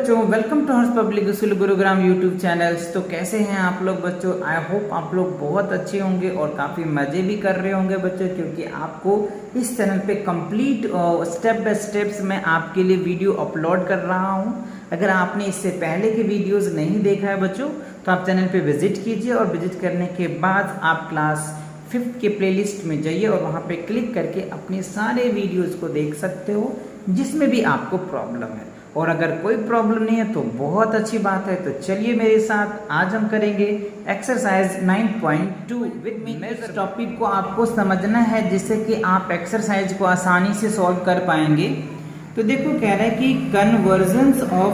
बच्चों, welcome to Harsh public school Gurugram YouTube channels. तो कैसे हैं आप लोग बच्चों? आई होप आप लोग बहुत अच्छे होंगे और काफ़ी मज़े भी कर रहे होंगे बच्चों, क्योंकि आपको इस चैनल पे कंप्लीट स्टेप बाय स्टेप्स मैं आपके लिए वीडियो अपलोड कर रहा हूं। अगर आपने इससे पहले के वीडियोज़ नहीं देखा है बच्चों, तो आप चैनल पर विजिट कीजिए और विजिट करने के बाद आप क्लास 5th के प्लेलिस्ट में जाइए और वहाँ पे क्लिक करके अपने सारे वीडियोस को देख सकते हो जिसमें भी आपको प्रॉब्लम है। और अगर कोई प्रॉब्लम नहीं है तो बहुत अच्छी बात है। तो चलिए मेरे साथ, आज हम करेंगे एक्सरसाइज 9.2 विद मी। इस टॉपिक को आपको समझना है जिससे कि आप एक्सरसाइज को आसानी से सॉल्व कर पाएंगे। तो देखो, कह रहा है कि convergence of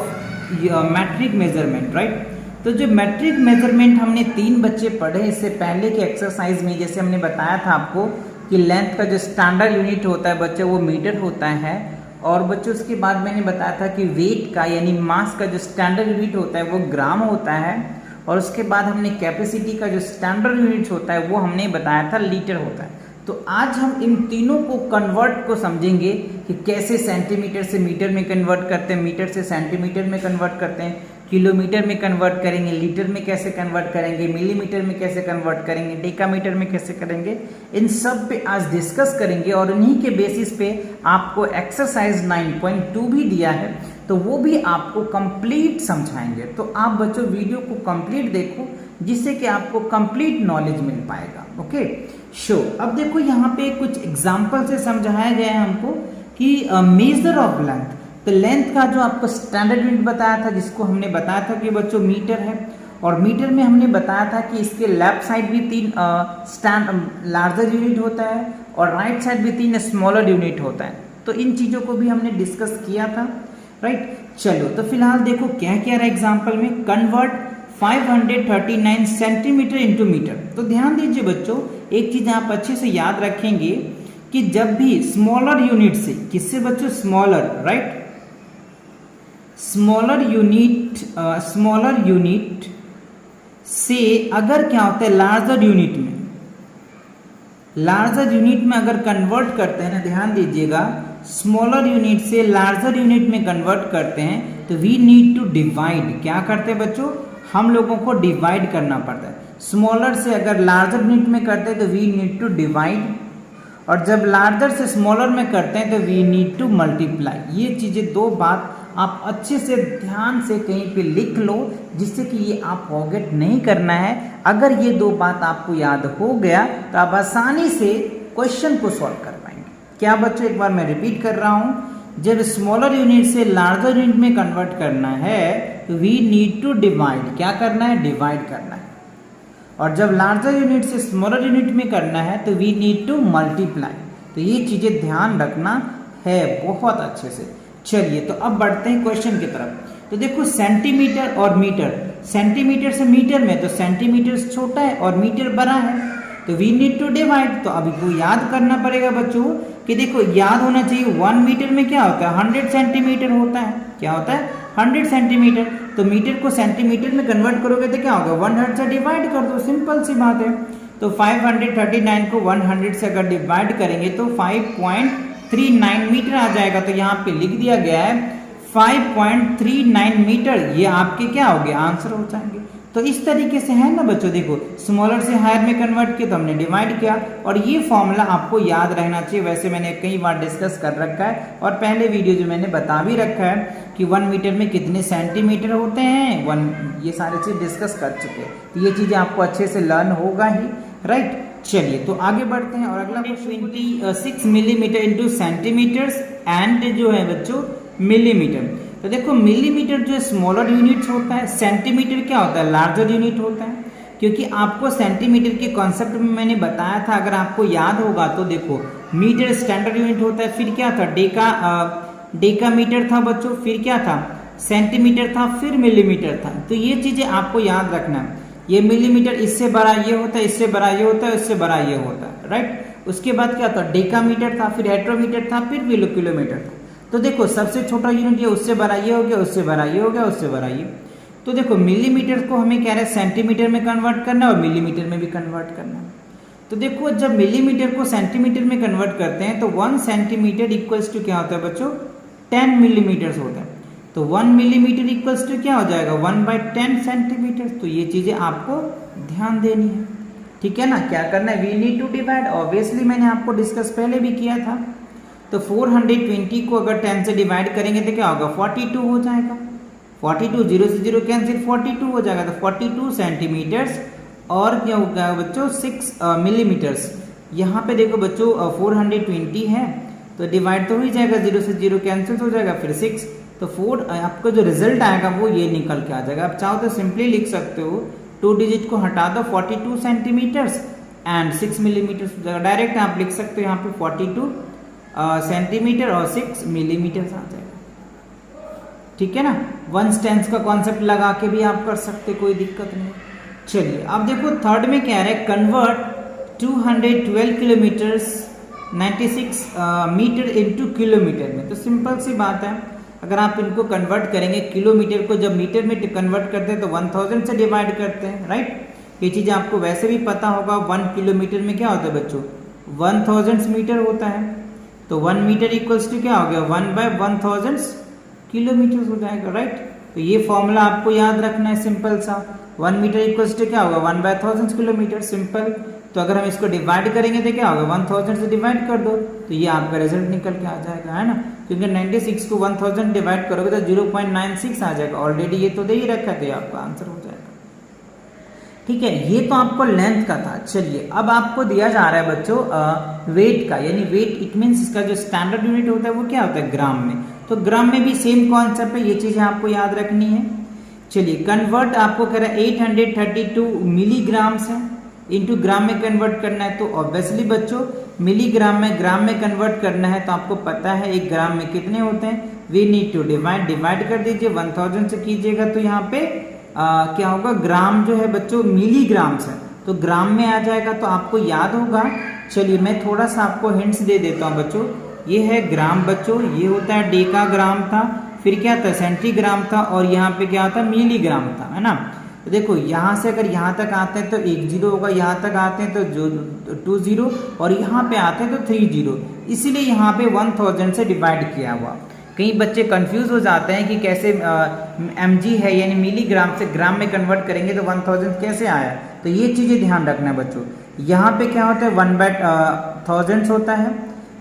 metric measurement, right. तो जो मैट्रिक मेजरमेंट हमने 3 बच्चे पढ़े इससे पहले के एक्सरसाइज में, जैसे हमने बताया था आपको कि लेंथ का जो स्टैंडर्ड यूनिट होता है बच्चों वो मीटर होता है। और बच्चों उसके बाद मैंने बताया था कि वेट का यानी मास का जो स्टैंडर्ड यूनिट होता है वो ग्राम होता है। और उसके बाद हमने कैपेसिटी का जो स्टैंडर्ड यूनिट होता है वो हमने बताया था लीटर होता है। तो आज हम इन तीनों को कन्वर्ट को समझेंगे कि कैसे सेंटीमीटर से मीटर में कन्वर्ट करते हैं, मीटर से सेंटीमीटर में कन्वर्ट करते हैं, किलोमीटर में कन्वर्ट करेंगे, लीटर में कैसे कन्वर्ट करेंगे, मिलीमीटर में कैसे कन्वर्ट करेंगे, डेकामीटर में कैसे करेंगे। इन सब पे आज डिस्कस करेंगे और इन्हीं के बेसिस पे आपको एक्सरसाइज 9.2 भी दिया है, तो वो भी आपको कंप्लीट समझाएंगे। तो आप बच्चों वीडियो को कंप्लीट देखो जिससे कि आपको कंप्लीट नॉलेज मिल पाएगा। ओके शो, अब देखो यहाँ पे कुछ एग्जाम्पल से समझाया गया है हमको कि मेजर ऑफ लेंथ। तो लेंथ का जो आपको स्टैंडर्ड यूनिट बताया था, जिसको हमने बताया था कि बच्चों मीटर है, और मीटर में हमने बताया था कि इसके लेफ्ट साइड भी 3 लार्जर यूनिट होता है और राइट साइड भी 3 स्मॉलर यूनिट होता है। तो इन चीज़ों को भी हमने डिस्कस किया था, राइट। चलो, तो फिलहाल देखो क्या क्या रहा एग्जाम्पल में। Convert 539 centimetre into metre. तो ध्यान दीजिए बच्चों, एक चीज़ आप अच्छे से याद रखेंगे कि जब भी स्मॉलर यूनिट से, किससे बच्चों, स्मॉलर, राइट, स्मॉलर यूनिट से अगर क्या होता है लार्जर यूनिट में अगर कन्वर्ट करते हैं ना, ध्यान दीजिएगा, स्मॉलर यूनिट से लार्जर यूनिट में कन्वर्ट करते हैं तो वी नीड टू डिवाइड। क्या करते हैं बच्चों, हम लोगों को डिवाइड करना पड़ता है। स्मॉलर से अगर लार्जर यूनिट में करते हैं तो वी नीड टू डिवाइड, और जब लार्जर से स्मॉलर में करते हैं तो वी नीड टू मल्टीप्लाई। ये चीज़ें 2 बात आप अच्छे से ध्यान से कहीं पे लिख लो जिससे कि ये आप फॉरगेट नहीं करना है। अगर ये 2 बात आपको याद हो गया तो आप आसानी से क्वेश्चन को सॉल्व कर पाएंगे। क्या बच्चों, एक बार मैं रिपीट कर रहा हूँ, जब स्मॉलर यूनिट से लार्जर यूनिट में कन्वर्ट करना है तो वी नीड टू डिवाइड। क्या करना है, डिवाइड करना है। और जब लार्जर यूनिट से स्मॉलर यूनिट में करना है तो वी नीड टू मल्टीप्लाई। तो ये चीज़ें ध्यान रखना है बहुत अच्छे से। चलिए, तो अब बढ़ते हैं क्वेश्चन की तरफ। तो देखो, सेंटीमीटर और मीटर, सेंटीमीटर से मीटर में तो सेंटीमीटर छोटा है और मीटर बड़ा है, तो वी नीड टू डिवाइड। तो अभी को याद करना पड़ेगा बच्चों कि देखो, याद होना चाहिए 1 मीटर में क्या होता है, 100 सेंटीमीटर होता है। क्या होता है, 100 सेंटीमीटर। तो मीटर को सेंटीमीटर में कन्वर्ट करोगे तो क्या होगा, 100 से डिवाइड कर दो, सिंपल सी बात है। तो 539 को 100 से अगर डिवाइड करेंगे तो 5.39 मीटर आ जाएगा। तो यहाँ पे लिख दिया गया है 5.39 मीटर। ये आपके क्या हो गया, आंसर हो जाएंगे। तो इस तरीके से है ना बच्चों, देखो स्मॉलर से हायर में कन्वर्ट किया तो हमने डिवाइड किया, और ये फॉर्मूला आपको याद रहना चाहिए। वैसे मैंने कई बार डिस्कस कर रखा है और पहले वीडियो जो मैंने बता भी रखा है कि 1 मीटर में कितने सेंटीमीटर होते हैं, ये सारी चीज़ डिस्कस कर चुके हैं। तो ये चीज़ें आपको अच्छे से लर्न होगा ही, राइट। चलिए, तो आगे बढ़ते हैं और अगला 26 मिलीमीटर इंटू सेंटीमीटर्स एंड जो है बच्चों मिलीमीटर। तो देखो, मिलीमीटर जो स्मॉलर यूनिट्स होता है, सेंटीमीटर क्या होता है, लार्जर यूनिट होता है। क्योंकि आपको सेंटीमीटर के कॉन्सेप्ट में मैंने बताया था, अगर आपको याद होगा तो देखो, मीटर स्टैंडर्ड यूनिट होता है, फिर क्या था, डेकामीटर था बच्चों, फिर क्या था, सेंटीमीटर था, फिर मिलीमीटर था। तो ये चीज़ें आपको याद रखना है। ये मिलीमीटर इससे बड़ा ये होता है, इससे बड़ा ये होता है, इससे बड़ा ये होता है, राइट। उसके बाद क्या था, डेकामीटर था, फिर हेक्टोमीटर था, फिर किलोमीटर था। तो देखो, सबसे छोटा यूनिट ये, उससे बड़ा ये हो गया, उससे बड़ा ये हो गया, उससे बड़ा ये। तो देखो, मिलीमीटर को हमें कह रहे हैं सेंटीमीटर में कन्वर्ट करना और मिलीमीटर में भी कन्वर्ट करना। तो देखो, जब मिलीमीटर को सेंटीमीटर में कन्वर्ट करते हैं तो 1 सेंटीमीटर इक्वल्स टू क्या होता है बच्चों, 10 मिलीमीटर होता है। तो 1 मिलीमीटर इक्वल्स टू क्या हो जाएगा 1/10 सेंटीमीटर। तो ये चीजें आपको ध्यान देनी है, ठीक है ना। क्या करना है, we need to divide, obviously मैंने आपको डिस्कस पहले भी किया था। तो 420 को अगर 10 से डिवाइड करेंगे तो क्या होगा 42 हो जाएगा। 42 0 से 0 कैंसिल 42 हो जाएगा, तो 42 सेंटीमीटर्स और क्या होगा बच्चों 6 मिलीमीटर्स। यहाँ पे देखो बच्चों 420 है तो डिवाइड तो हो ही जाएगा, 0 से 0 कैंसिल हो जाएगा, फिर 6, तो 4 आपको जो रिजल्ट आएगा वो ये निकल के आ जाएगा। आप चाहो तो सिंपली लिख सकते हो, 2 डिजिट को हटा दो, 42 सेंटीमीटर्स एंड 6 मिलीमीटर हो जाएगा। डायरेक्ट आप लिख सकते हो यहाँ पे 42 सेंटीमीटर और 6 मिलीमीटर आ जाएगा, ठीक है ना। 1 टेंस का कॉन्सेप्ट लगा के भी आप कर सकते, कोई दिक्कत नहीं। चलिए अब देखो थर्ड में क्या है, convert 212 kilometres 96 metre into kilometre में। तो सिंपल सी बात है, अगर आप इनको कन्वर्ट करेंगे किलोमीटर को, जब मीटर में कन्वर्ट करते हैं तो 1000 से डिवाइड करते हैं, राइट। ये चीज आपको वैसे भी पता होगा, 1 किलोमीटर में क्या होता है बच्चों 1000 मीटर होता है। तो 1 मीटर इक्वल्स टू क्या हो गया 1/1000 किलोमीटर हो जाएगा, राइट। तो ये फॉर्मूला आपको याद रखना है, सिंपल सा। 1 मीटर इक्वल्स टू क्या होगा 1/1000 किलोमीटर, सिंपल। तो अगर हम इसको डिवाइड करेंगे तो क्या होगा 1000 से डिवाइड कर दो, तो ये आपका रिजल्ट निकल के आ जाएगा, है ना। क्योंकि 96 को 1000 डिवाइड करोगे तो 0.96 आ जाएगा। ऑलरेडी ये तो दे ही रखा था, आपका आंसर हो जाएगा, ठीक है। ये तो आपको लेंथ का था। चलिए अब आपको दिया जा रहा है बच्चों वेट का, यानी वेट इट मीन्स इसका जो स्टैंडर्ड यूनिट होता है वो क्या होता है ग्राम में। तो ग्राम में भी सेम कॉन्सेप्ट है, ये चीजें आपको याद रखनी है। चलिए कन्वर्ट आपको कह रहा है 832 मिलीग्राम्स है, इनटू ग्राम में कन्वर्ट करना है। तो ऑब्वियसली बच्चों मिलीग्राम में ग्राम में कन्वर्ट करना है, तो आपको पता है 1 ग्राम में कितने होते हैं, वी नीड टू डिवाइड कर दीजिए 1000 से कीजिएगा, तो यहाँ पे क्या होगा ग्राम जो है बच्चों मिलीग्राम्स है, तो ग्राम में आ जाएगा, तो आपको याद होगा। चलिए मैं थोड़ा सा आपको हिंट्स दे देता हूँ बच्चों। ये है ग्राम बच्चों, ये होता है डेकाग्राम था, फिर क्या था सेंटीग्राम था, और यहाँ पे क्या था मिलीग्राम था, है ना। तो देखो यहाँ से अगर यहाँ तक आते हैं तो 1 0 होगा, यहाँ तक आते हैं तो जो 2 0, और यहाँ पे आते हैं तो 3 0, इसीलिए यहाँ पे 1000 से डिवाइड किया हुआ। कई बच्चे कंफ्यूज हो जाते हैं कि कैसे mg है यानी मिलीग्राम से ग्राम में कन्वर्ट करेंगे तो 1000 कैसे आया। तो ये चीजें ध्यान रखना बच्चों। यहाँ पे क्या होता है 1/1000 होता है,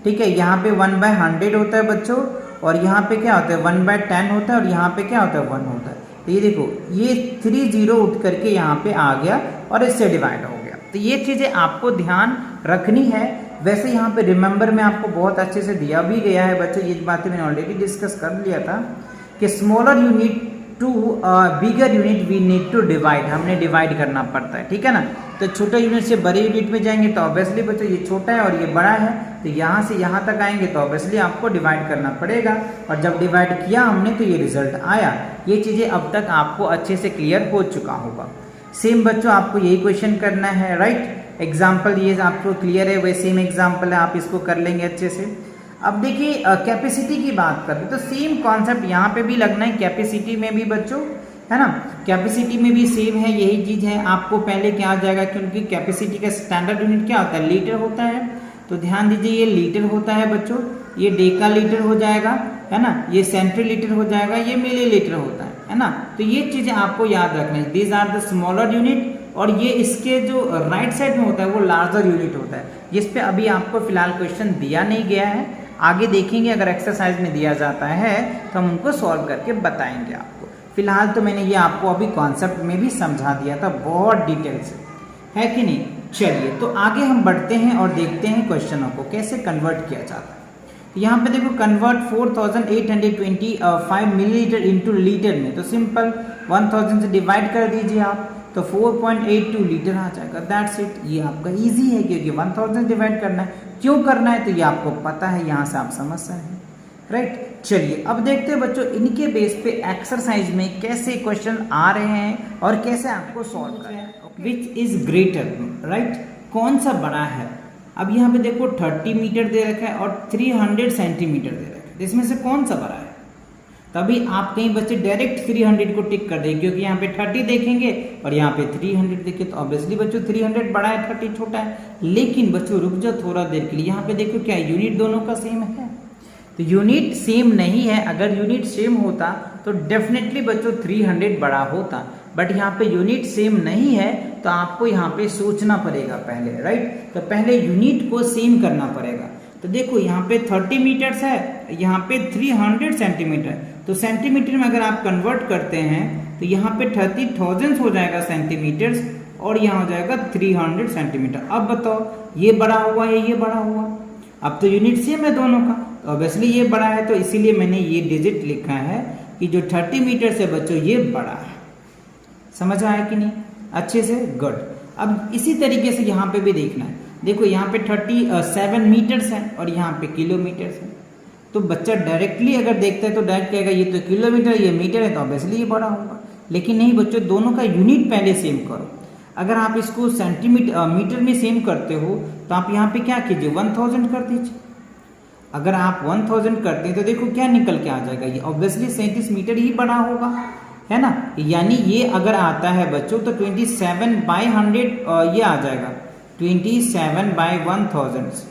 ठीक है। यहाँ पे 1/100 होता है बच्चों, और यहाँ पे क्या होता है 1/10 होता है, और यहाँ पे क्या होता है 1 होता है। तो ये देखो ये 3 0 उठ करके यहाँ पे आ गया और इससे डिवाइड हो गया। तो ये चीजें आपको ध्यान रखनी है। वैसे यहाँ पे रिमेंबर में आपको बहुत अच्छे से दिया भी गया है बच्चों, ये बातें मैंने ऑलरेडी डिस्कस कर लिया था कि smaller unit to bigger unit we need to divide, हमने डिवाइड करना पड़ता है, ठीक है ना। तो छोटे यूनिट से बड़े यूनिट में जाएंगे तो ऑब्वियसली बच्चों ये छोटा है और ये बड़ा है, तो यहाँ से यहाँ तक आएंगे तो ऑब्वियसली आपको डिवाइड करना पड़ेगा, और जब डिवाइड किया हमने तो ये रिजल्ट आया। ये चीज़ें अब तक आपको अच्छे से क्लियर हो चुका होगा। सेम बच्चों आपको यही क्वेश्चन करना है, राइट। एग्जाम्पल ये आपको क्लियर है, वही सेम एग्जाम्पल है, आप इसको कर लेंगे अच्छे से। अब देखिए कैपेसिटी की बात करें तो सेम कॉन्सेप्ट यहाँ पे भी लगना है, कैपेसिटी में भी बच्चों, है ना। कैपेसिटी में भी सेम है, यही चीज है। आपको पहले क्या आ जाएगा, क्योंकि कैपेसिटी का स्टैंडर्ड यूनिट क्या होता है लीटर होता है, तो ध्यान दीजिए ये लीटर होता है बच्चों, ये डेका लीटर हो जाएगा, है ना, ये सेंट्री लीटर हो जाएगा, ये मिली लीटर होता है ना। तो ये चीजें आपको याद रखना है, these are the smaller unit, और ये इसके जो राइट साइड में होता है वो लार्जर यूनिट होता है, जिस पे अभी आपको फिलहाल क्वेश्चन दिया नहीं गया है। आगे देखेंगे अगर एक्सरसाइज में दिया जाता है तो हम उनको सॉल्व करके बताएंगे आपको। फिलहाल तो मैंने ये आपको अभी कॉन्सेप्ट में भी समझा दिया था बहुत डिटेल से, है कि नहीं। चलिए तो आगे हम बढ़ते हैं और देखते हैं क्वेश्चनों को कैसे कन्वर्ट किया जाता है। तो यहाँ पे देखो कन्वर्ट 4825 मिलीलीटर इंटू लीटर में, तो सिंपल 1000 से डिवाइड कर दीजिए आप, तो 4.82 लीटर आ जाएगा, दैट्स इट। ये आपका इजी है क्योंकि 1000 डिवाइड करना है, क्यों करना है तो ये आपको पता है, यहाँ से आप समझ सकते हैं, राइट। चलिए अब देखते हैं बच्चों इनके बेस पे एक्सरसाइज में कैसे क्वेश्चन आ रहे हैं और कैसे आपको सॉल्व करना है। विच इज ग्रेटर, राइट, कौन सा बड़ा है। अब यहाँ पे देखो 30 मीटर दे रखा है और 300 सेंटीमीटर दे रखा है, इसमें से कौन सा बड़ा है। तभी आप कहीं बच्चे डायरेक्ट 300 को टिक कर देंगे, क्योंकि यहाँ पे 30 देखेंगे और यहाँ पे 300 देखें, तो ऑब्वियसली बच्चों 300 बड़ा है 30 छोटा है। लेकिन बच्चों रुक जाओ थोड़ा देर के लिए, यहाँ पे देखो क्या यूनिट दोनों का सेम है, तो यूनिट सेम नहीं है। अगर यूनिट सेम होता तो डेफिनेटली बच्चों 300 बड़ा होता, बट यहाँ पे यूनिट सेम नहीं है तो आपको यहाँ पे सोचना पड़ेगा पहले, राइट। तो पहले यूनिट को सेम करना पड़ेगा। तो देखो यहाँ पे 30 मीटर्स है, यहाँ पे 300 सेंटीमीटर, तो सेंटीमीटर में अगर आप कन्वर्ट करते हैं तो यहाँ पे 30,000 हो जाएगा सेंटीमीटर्स, और यहाँ हो जाएगा 300 सेंटीमीटर। अब बताओ ये बड़ा हुआ या ये बड़ा हुआ? अब तो यूनिट सेम है दोनों का, तो ऑब्वियसली ये बड़ा है, तो इसीलिए मैंने ये डिजिट लिखा है कि जो 30 मीटर से बच्चों ये बड़ा है। समझ आया कि नहीं अच्छे से? गुड। अब इसी तरीके से यहाँ पे भी देखना है। देखो यहाँ पे 37 मीटर्स है और यहाँ पे किलोमीटर्स है, तो बच्चा डायरेक्टली अगर देखता है तो डायरेक्ट कहेगा ये तो किलोमीटर ये मीटर है, तो ऑब्वियसली ये बड़ा होगा। लेकिन नहीं बच्चों, दोनों का यूनिट पहले सेम करो। अगर आप इसको सेंटीमीटर मीटर में सेम करते हो तो आप यहाँ पे क्या कीजिए, 1000 कर दीजिए। अगर आप 1000 करते हैं तो देखो क्या निकल के आ जाएगा, ये ऑब्वियसली 37 मीटर ही बड़ा होगा, है ना। यानी ये अगर आता है बच्चों तो 27/100 ये आ जाएगा 27/1000,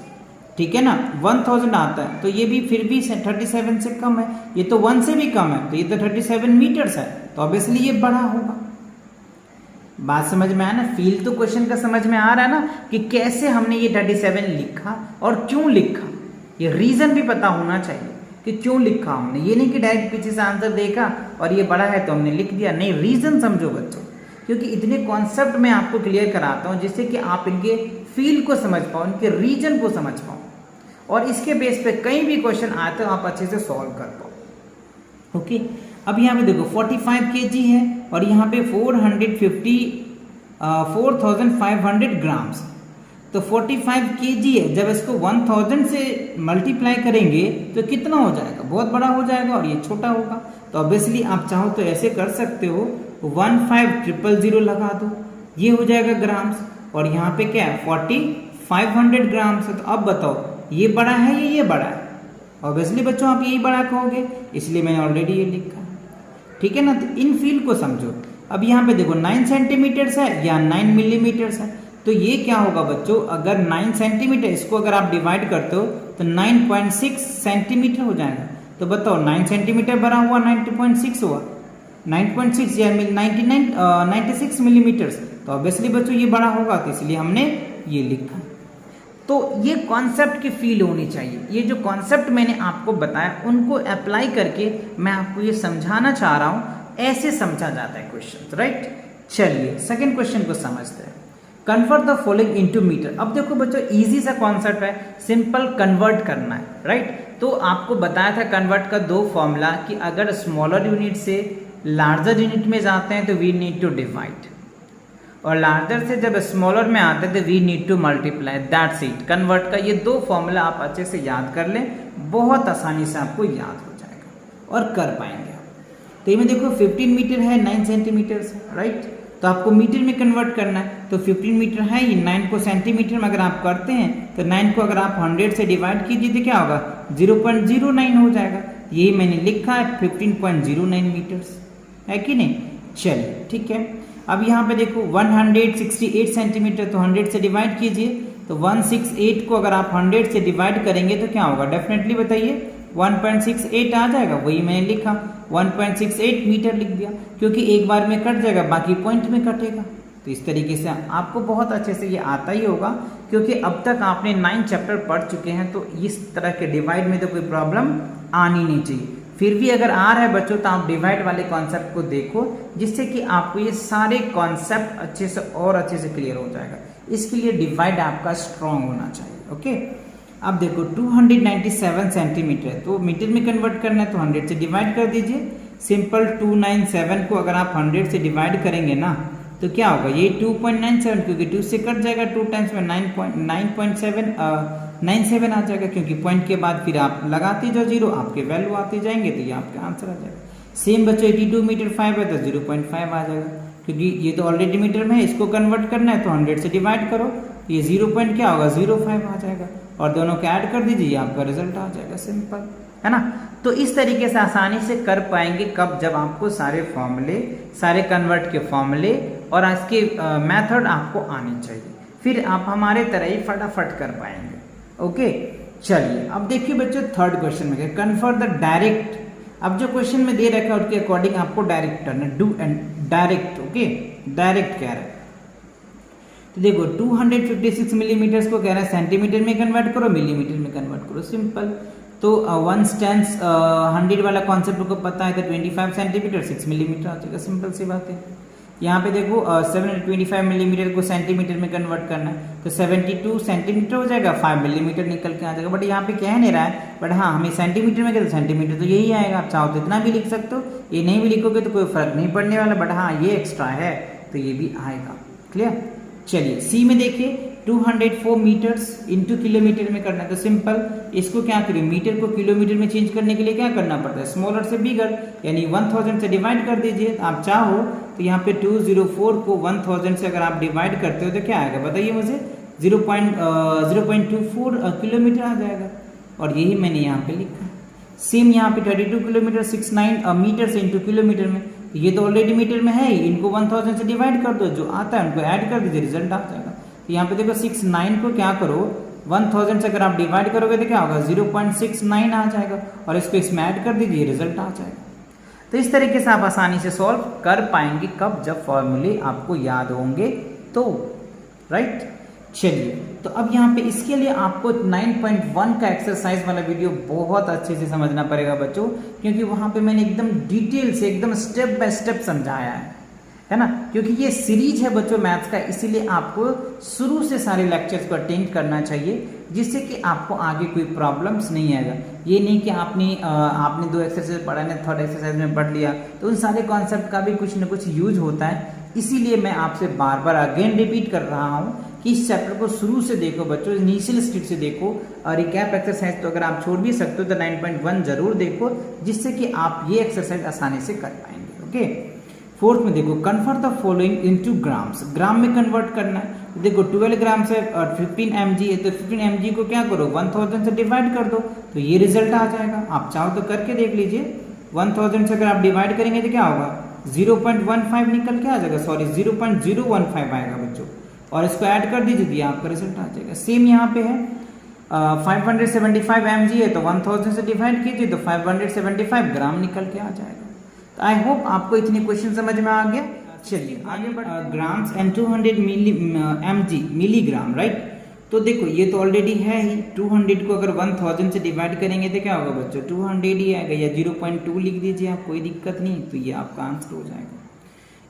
ठीक है ना। 1000 आता है तो ये भी फिर भी 37 से कम है, ये तो 1 से भी कम है, तो ये तो 37 मीटर्स है, तो ऑब्वियसली ये बड़ा होगा। बात समझ में आया ना? फील तो क्वेश्चन का समझ में आ रहा है ना कि कैसे हमने ये 37 लिखा और क्यों लिखा, ये रीजन भी पता होना चाहिए कि क्यों लिखा हमने। ये नहीं कि डायरेक्ट पीछे से आंसर देखा और ये बड़ा है तो हमने लिख दिया, नहीं, रीजन समझो बच्चों, क्योंकि इतने कॉन्सेप्ट मैं आपको क्लियर कराता हूँ जिससे कि आप इनके फील को समझ पाओ, इनके रीजन को समझ पाओ, और इसके बेस पे कहीं भी क्वेश्चन आते हो आप अच्छे से सॉल्व कर पाओ। ओके, अब यहाँ पे देखो 45 kg है और यहाँ पे 4,500 ग्राम्स, तो 45 kg है। जब इसको 1000 से मल्टीप्लाई करेंगे तो कितना हो जाएगा, बहुत बड़ा हो जाएगा, और ये छोटा होगा। तो ऑब्वियसली आप चाहो तो ऐसे कर सकते हो, 15000 लगा दो, ये हो जाएगा ग्राम्स, और यहाँ पे क्या है 4500 ग्राम्स है। तो अब बताओ ये बड़ा है या ये बड़ा है? ऑब्वियसली बच्चों आप यही बड़ा कहोगे, इसलिए मैंने ऑलरेडी ये लिखा, ठीक है ना। तो इन फील्ड को समझो। अब यहाँ पे देखो 9 सेंटीमीटर्स है या 9 मिलीमीटर्स है, तो ये क्या होगा बच्चों, अगर 9 सेंटीमीटर इसको अगर आप डिवाइड करते हो तो 9.6 सेंटीमीटर हो जाएगा। तो बताओ 9 सेंटीमीटर बड़ा हुआ 9.6 हुआ, 9.6 या 96 मिलीमीटर्स, तो ऑब्वियसली बच्चों ये बड़ा होगा, तो इसलिए हमने ये लिखा। तो ये कॉन्सेप्ट की फील होनी चाहिए। ये जो कॉन्सेप्ट मैंने आपको बताया उनको अप्लाई करके मैं आपको ये समझाना चाह रहा हूँ, ऐसे समझा जाता है क्वेश्चन, राइट। चलिए सेकंड क्वेश्चन को समझते हैं। Convert the following into metre. अब देखो बच्चों इजी सा कॉन्सेप्ट है, सिंपल कन्वर्ट करना है, राइट। तो आपको बताया था कन्वर्ट का 2 फॉर्मूला कि अगर स्मॉलर यूनिट से लार्जर यूनिट में जाते हैं तो वी नीड टू डिवाइड, और लार्जर से जब स्मॉलर में आते हैं तो we need to multiply, that's it. Convert का ये 2 फॉर्मूला आप अच्छे से याद कर लें, बहुत आसानी से आपको याद हो जाएगा और कर पाएंगे। तो ये देखो 15 मीटर है 9 सेंटीमीटर, राइट। तो आपको मीटर में कन्वर्ट करना है, तो 15 मीटर है, ये 9 को सेंटीमीटर में अगर आप करते हैं तो 9 को अगर आप 100 से डिवाइड कीजिए तो क्या होगा, 0.09 हो जाएगा। यही मैंने लिखा है 15.09 मीटर्स, है कि नहीं। चलिए ठीक है। अब यहाँ पे देखो 168 सेंटीमीटर, तो 100 से डिवाइड कीजिए, तो 168 को अगर आप 100 से डिवाइड करेंगे तो क्या होगा, डेफिनेटली बताइए 1.68 आ जाएगा। वही मैंने लिखा 1.68 मीटर लिख दिया, क्योंकि एक बार में कट जाएगा, बाकी पॉइंट में कटेगा। तो इस तरीके से आपको बहुत अच्छे से ये आता ही होगा, क्योंकि अब तक आपने 9 चैप्टर पढ़ चुके हैं, तो इस तरह के डिवाइड में तो कोई प्रॉब्लम आनी नहीं चाहिए। फिर भी अगर आ रहा है बच्चों तो आप डिवाइड वाले कॉन्सेप्ट को देखो, जिससे कि आपको ये सारे कॉन्सेप्ट अच्छे से और अच्छे से क्लियर हो जाएगा। इसके लिए डिवाइड आपका स्ट्रॉन्ग होना चाहिए, ओके। अब देखो 297 सेंटीमीटर है, तो मीटर में कन्वर्ट करना है तो 100 से डिवाइड कर दीजिए। सिंपल 297 को अगर आप 100 से डिवाइड करेंगे ना तो क्या होगा, ये 2.97, क्योंकि 2 से कट जाएगा, 2 टाइम्स में 9.97 आ जाएगा, क्योंकि पॉइंट के बाद फिर आप लगाते जाओ 0, आपके वैल्यू आते जाएंगे, तो ये आपका आंसर आ जाएगा। सेम बच्चों 82 मीटर 5 है तो 0.5 आ जाएगा, क्योंकि ये तो ऑलरेडी मीटर में है, इसको कन्वर्ट करना है तो 100 से डिवाइड करो, ये 0. क्या होगा 0.5 आ जाएगा, और दोनों को ऐड कर दीजिए, आपका रिजल्ट आ जाएगा, सिंपल है ना। तो इस तरीके से आसानी से कर पाएंगे, कब, जब आपको सारे फॉर्मूले, सारे कन्वर्ट के फॉर्मूले और इसके मेथड आपको आनी चाहिए, फिर आप हमारे तरह ही फटाफट कर पाएंगे, ओके। चलिए अब देखिए बच्चों थर्ड क्वेश्चन में, कन्वर्ट द डायरेक्ट अब जो क्वेश्चन में दे रखा है उसके अकॉर्डिंग आपको डायरेक्ट करना, do and direct, okay, direct कह रहा है। तो देखो 256 मिलीमीटर को कह रहा है सेंटीमीटर में कन्वर्ट करो, मिलीमीटर में कन्वर्ट करो, सिंपल। तो 1 स्टैंस 100 वाला कॉन्सेप्ट को पता है, तो 25 सेंटीमीटर 6 मिलीमीटर आ जाएगा, सिंपल सी बात है। यहाँ पे देखो 725 मिलीमीटर को सेंटीमीटर में कन्वर्ट करना है, तो 72 सेंटीमीटर हो जाएगा, 5 मिलीमीटर निकल के आ जाएगा। बट यहाँ पे कह नहीं रहा है, बट हाँ हमें सेंटीमीटर में कहते सेंटीमीटर तो यही आएगा। आप चाहो तो इतना भी लिख सकते हो, ये नहीं भी लिखोगे तो कोई फर्क नहीं पड़ने वाला, बट हाँ ये एक्स्ट्रा है तो ये भी आएगा। क्लियर। चलिए सी में देखिए 204 मीटर्स इंटू किलोमीटर में करना है, तो सिंपल इसको क्या करिए, मीटर को किलोमीटर में चेंज करने के लिए क्या करना पड़ता है, स्मॉलर से बिगर, यानी 1000 से डिवाइड कर दीजिए। आप चाहो तो यहाँ पे 204 को 1000 से अगर आप डिवाइड करते हो तो क्या आएगा बताइए मुझे, 0.24 किलोमीटर आ जाएगा, और यही मैंने यहाँ पे लिखा। सेम यहाँ पे 32 किलोमीटर 69 मीटर से इंटू किलोमीटर में, ये तो ऑलरेडी मीटर में है ही, इनको 1000 से डिवाइड कर दो, जो आता है उनको ऐड कर दीजिए, रिजल्ट आ जाएगा। तो यहाँ पे देखो 69 को क्या करो, 1000 से अगर आप डिवाइड करोगे तो क्या होगा, 0.69 आ जाएगा, और इसको इसमें ऐड कर दीजिए, रिजल्ट आ जाएगा। तो इस तरीके से आप आसानी से सॉल्व कर पाएंगे, कब, जब फॉर्मूले आपको याद होंगे तो, राइट। चलिए तो अब यहाँ पे इसके लिए आपको 9.1 का एक्सरसाइज वाला वीडियो बहुत अच्छे से समझना पड़ेगा बच्चों, क्योंकि वहां पे मैंने एकदम डिटेल से एकदम स्टेप बाय स्टेप समझाया है ना, क्योंकि ये सीरीज है बच्चों मैथ्स का, इसीलिए आपको शुरू से सारे लेक्चर्स को अटेंड करना चाहिए, जिससे कि आपको आगे कोई प्रॉब्लम्स नहीं आएगा। ये नहीं कि आपने 2 एक्सरसाइज पढ़ा है, थर्ड एक्सरसाइज में पढ़ लिया, तो उन सारे कॉन्सेप्ट का भी कुछ ना कुछ यूज होता है। इसीलिए मैं आपसे बार बार अगेन रिपीट कर रहा हूँ कि इस चैप्टर को शुरू से देखो बच्चों, इनिशियल स्टेज से देखो, और रिकैप एक्सरसाइज तो अगर आप छोड़ भी सकते हो तो 9.1 जरूर देखो, जिससे कि आप ये एक्सरसाइज आसानी से कर पाएंगे। ओके। फोर्थ में देखो, convert the following into grams, gram में कन्वर्ट करना है। देखो 12 ग्राम से और 15 mg है, तो 15 mg को क्या करो, 1000 से डिवाइड कर दो, तो ये रिजल्ट आ जाएगा। आप चाहो तो करके देख लीजिए, 1000 से अगर आप डिवाइड करेंगे तो क्या होगा, 0.15 निकल के आ जाएगा, सॉरी 0.015 आएगा बच्चों, और इसको ऐड कर दीजिए तो आपका रिजल्ट आ जाएगा। सेम यहाँ पे है 575 mg है, तो 1000 से डिवाइड कीजिए तो 575 ग्राम निकल के आ जाएगा। तो आई होप आपको इतने क्वेश्चन समझ में आ गया। चलिए आगे बढ़ते, grams and 200 mg milligram, right. तो देखो ये तो ऑलरेडी है ही, 200 को अगर 1000 से डिवाइड करेंगे तो क्या होगा बच्चों, 200 ही आएगा, या 0.2 लिख दीजिए आप, कोई दिक्कत नहीं, तो ये आपका आंसर हो जाएगा।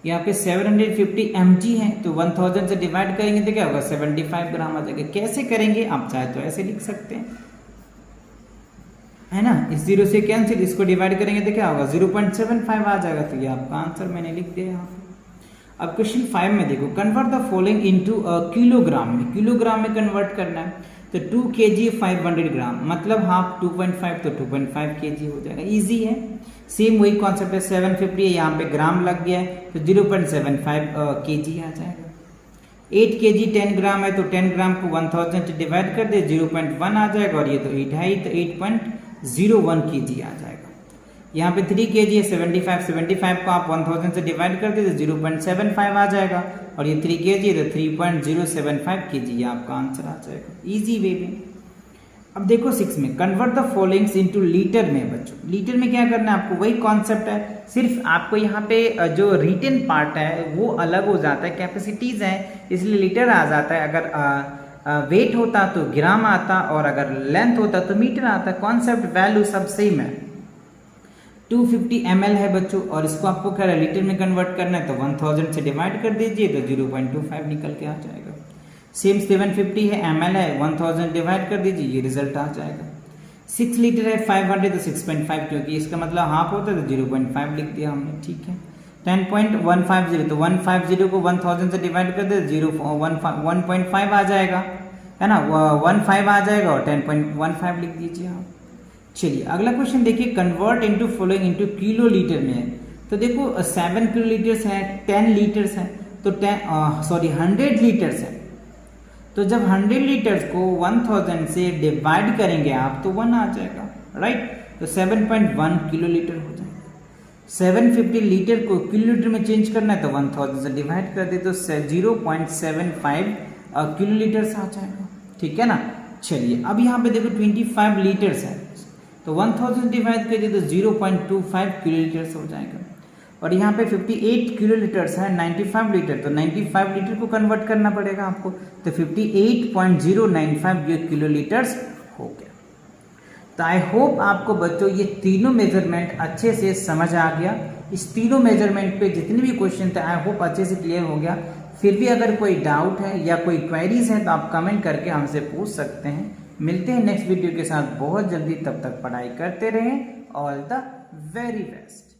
यहाँ पे 750 mg है, तो 1000 से डिवाइड करेंगे तो क्या होगा, 75 ग्राम आ जाएगा। कैसे करेंगे, आप चाहे तो ऐसे लिख सकते हैं, है ना, इस 0 से कैंसिल, इसको डिवाइड करेंगे तो क्या होगा, 0.75 आ जाएगा, तो ये आपका आंसर मैंने लिख दिया यहाँ पे। अब क्वेश्चन 5 में देखो, convert the following into kilogram में, किलोग्राम में कन्वर्ट करना है। तो 2 kg 500 ग्राम, मतलब हाफ 2.5, तो 2.5 kg हो जाएगा, इजी है। सेम वही कॉन्सेप्ट है, 750 है, यहाँ पे ग्राम लग गया है, तो 0.75 kg आ जाएगा। 8 kg 10 ग्राम है, तो 10 ग्राम को 1000 से डिवाइड कर दे, 0.1 आ जाएगा, और ये तो 8 है, तो 8.01 kg आ जाएगा। यहाँ पे 3 kg है, 75 को आप 1000 से डिवाइड कर दे तो 0.75 आ जाएगा, और ये 3 kg है तो 3.075 kg, ये आपका आंसर आ जाएगा, इजी वे में। अब देखो 6 में, convert the followings into litre में बच्चों, लीटर में क्या करना है आपको, वही कॉन्सेप्ट है, सिर्फ आपको यहाँ पे जो रिटन पार्ट है वो अलग हो जाता है, कैपेसिटीज है इसलिए लीटर आ जाता है। अगर वेट होता तो ग्राम आता, और अगर लेंथ होता तो मीटर आता। कॉन्सेप्ट वैल्यू सब सेम है। 250 ml है बच्चों, और इसको आपको क्या है लीटर में कन्वर्ट करना है, तो 1000 से डिवाइड कर दीजिए तो 0.25 निकल के आ जाएगा। सेम 750 है, ml है, 1000 डिवाइड कर दीजिए, ये रिजल्ट आ जाएगा। 6 लीटर है 500, तो 6.5, क्योंकि इसका मतलब हाफ होता है तो 0.5 लिख दिया हमने, ठीक है। 10.150, तो 150 को 1000 से डिवाइड कर दे, 1.5 आ जाएगा, है ना, 15 आ जाएगा, और 10.15 लिख दीजिए आप। चलिए अगला क्वेश्चन देखिए, convert into following into kilo litre में है। तो देखो 7 किलो लीटर्स है, 10 लीटर्स है, तो 100 लीटर्स है, तो जब 100 लीटर्स को 1000 से डिवाइड करेंगे आप तो 1 आ जाएगा, राइट। तो 7.1 किलो लीटर हो जाएगा। 750 लीटर को किलो लीटर में चेंज करना है, तो 1000 से डिवाइड कर दे तो 0.75 किलो लीटर्स आ जाएगा, ठीक है ना। चलिए अब यहाँ पे देखो 25 लीटर्स है, तो 1000 डिवाइड करिए तो 0.25 किलोलीटर्स हो जाएगा। और यहाँ पे 58 किलोलीटर्स है 95 लीटर, तो 95 लीटर को कन्वर्ट करना पड़ेगा आपको, तो 58.095 किलोलीटर्स हो गया। तो आई होप आपको बच्चों ये तीनों मेजरमेंट अच्छे से समझ आ गया। इस तीनों मेजरमेंट पे जितने भी क्वेश्चन थे आई होप अच्छे से क्लियर हो गया। फिर भी अगर कोई डाउट है या कोई क्वेरीज है तो आप कमेंट करके हमसे पूछ सकते हैं। मिलते हैं नेक्स्ट वीडियो के साथ बहुत जल्दी, तब तक पढ़ाई करते रहें। All the very best.